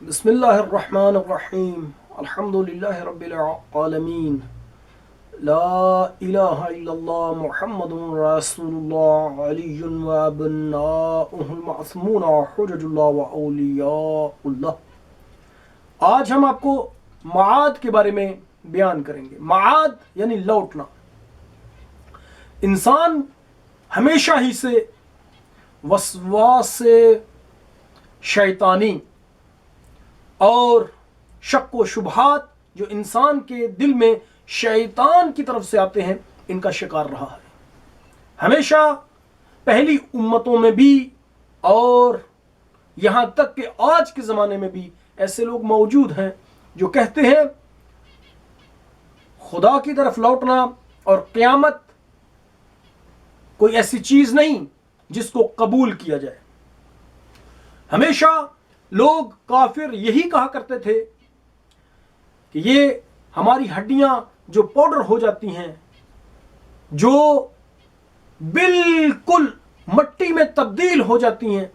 بسم اللہ الرحمن الرحیم الحمد للہ رب العالمین لا الہ الا اللہ محمد رسول اللہ علی و ابناؤہ المعصومون حجج اللہ و اولیاء اللہ۔ آج ہم آپ کو معاد کے بارے میں بیان کریں گے۔ معاد یعنی لوٹنا۔ انسان ہمیشہ ہی سے وسواس شیطانی اور شک و شبہات جو انسان کے دل میں شیطان کی طرف سے آتے ہیں، ان کا شکار رہا ہے۔ ہمیشہ پہلی امتوں میں بھی اور یہاں تک کہ آج کے زمانے میں بھی ایسے لوگ موجود ہیں جو کہتے ہیں خدا کی طرف لوٹنا اور قیامت کوئی ایسی چیز نہیں جس کو قبول کیا جائے۔ ہمیشہ لوگ کافر یہی کہا کرتے تھے کہ یہ ہماری ہڈیاں جو پاؤڈر ہو جاتی ہیں، جو بالکل مٹی میں تبدیل ہو جاتی ہیں،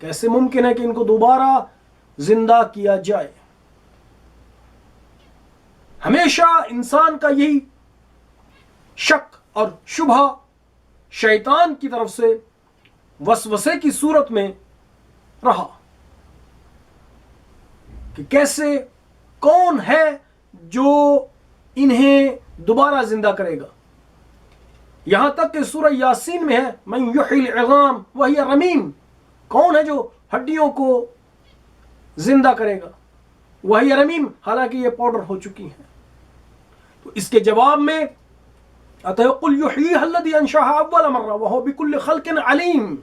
کیسے ممکن ہے کہ ان کو دوبارہ زندہ کیا جائے؟ ہمیشہ انسان کا یہی شک اور شبہ شیطان کی طرف سے وسوسے کی صورت میں رہا کہ کیسے، کون ہے جو انہیں دوبارہ زندہ کرے گا؟ یہاں تک کہ سورہ یاسین میں ہے من یحیی العظام وہی رمیم، کون ہے جو ہڈیوں کو زندہ کرے گا؟ وہی رمیم، حالانکہ یہ پاؤڈر ہو چکی ہیں۔ تو اس کے جواب میں آتا ہے قل یحییھا الذی انشأھا اول مرہ وہو بکل خلق علیم۔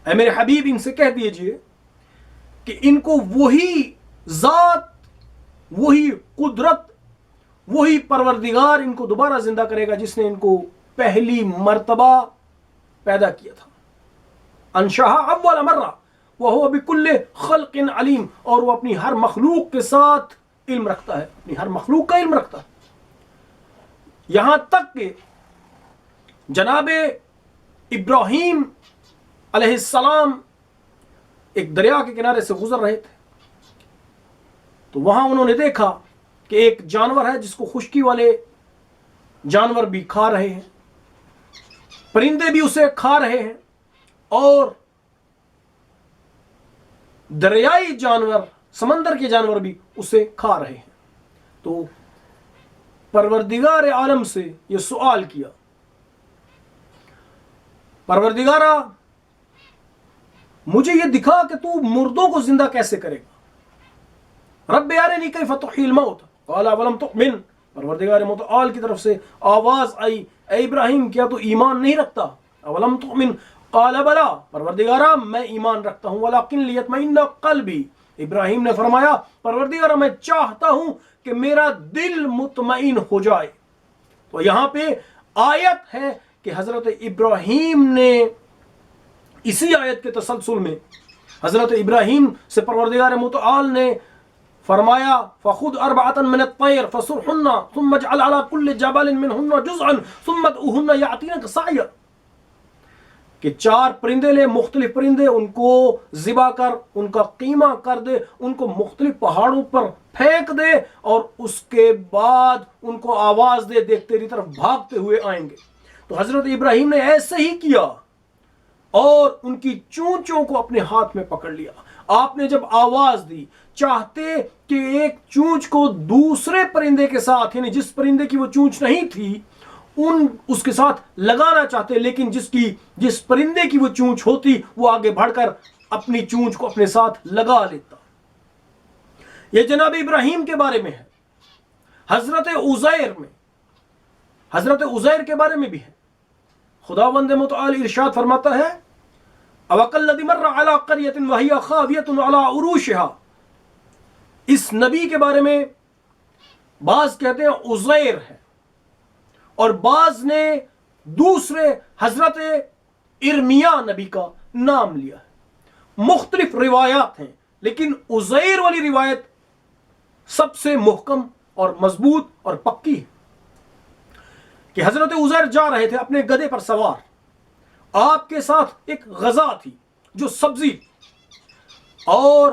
اے میرے حبیب، ان سے کہہ دیجئے کہ ان کو وہی ذات، وہی قدرت، وہی پروردگار ان کو دوبارہ زندہ کرے گا جس نے ان کو پہلی مرتبہ پیدا کیا تھا۔ انشأھا اول مرہ وہو بکل خلق علیم، اور وہ اپنی ہر مخلوق کے ساتھ علم رکھتا ہے، اپنی ہر مخلوق کا علم رکھتا ہے۔ یہاں تک کہ جناب ابراہیم علیہ السلام ایک دریا کے کنارے سے گزر رہے تھے، تو وہاں انہوں نے دیکھا کہ ایک جانور ہے جس کو خشکی والے جانور بھی کھا رہے ہیں، پرندے بھی اسے کھا رہے ہیں، اور دریائی جانور، سمندر کے جانور بھی اسے کھا رہے ہیں۔ تو پروردگار عالم سے یہ سوال کیا، پروردگارا مجھے یہ دکھا کہ تو مردوں کو زندہ کیسے کرے گا؟ رب ارنی کیف تحیی الموت قال اولم تؤمن، پروردگار متعال کی طرف سے آواز آئی، اے ابراہیم کیا تو ایمان نہیں رکھتا؟ اولم تؤمن قال بلا، پروردگارا میں ایمان رکھتا ہوں، ولکن لیطمئن قلبی، ابراہیم نے فرمایا پروردگارا میں چاہتا ہوں کہ میرا دل مطمئن ہو جائے۔ تو یہاں پہ آیت ہے کہ حضرت ابراہیم نے اسی آیت کے تسلسل میں حضرت ابراہیم سے پروردگار متعال نے فرمایا فخذ اربعة من الطير فصرهن ثم اجعل على كل جبل منهن جزءا ثم ادعوهن يأتينك سعيا، کہ 4 پرندے لے، مختلف پرندے، ان کو ذبح کر، ان کا قیمہ کر دے، ان کو مختلف پہاڑوں پر پھینک دے، اور اس کے بعد ان کو آواز دے، دیکھ تیری طرف بھاگتے ہوئے آئیں گے۔ تو حضرت ابراہیم نے ایسے ہی کیا اور ان کی چونچوں کو اپنے ہاتھ میں پکڑ لیا۔ آپ نے جب آواز دی، چاہتے کہ ایک چونچ کو دوسرے پرندے کے ساتھ، یعنی جس پرندے کی وہ چونچ نہیں تھی اس کے ساتھ لگانا چاہتے، لیکن جس پرندے کی وہ چونچ ہوتی وہ آگے بڑھ کر اپنی چونچ کو اپنے ساتھ لگا لیتا۔ یہ جناب ابراہیم کے بارے میں ہے۔ حضرت عزیر کے بارے میں بھی ہے۔ خداوند متعال ارشاد فرماتا ہے اوکلذی مر علی قریۃ وہی خاویۃ علی عروشها، اس نبی کے بارے میں بعض کہتے ہیں عزیر ہے، اور بعض نے دوسرے حضرت ارمیا نبی کا نام لیا ہے۔ مختلف روایات ہیں، لیکن عزیر والی روایت سب سے محکم اور مضبوط اور پکی ہے کہ حضرت عزیر جا رہے تھے اپنے گدھے پر سوار، آپ کے ساتھ ایک غذا تھی جو سبزی، اور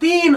3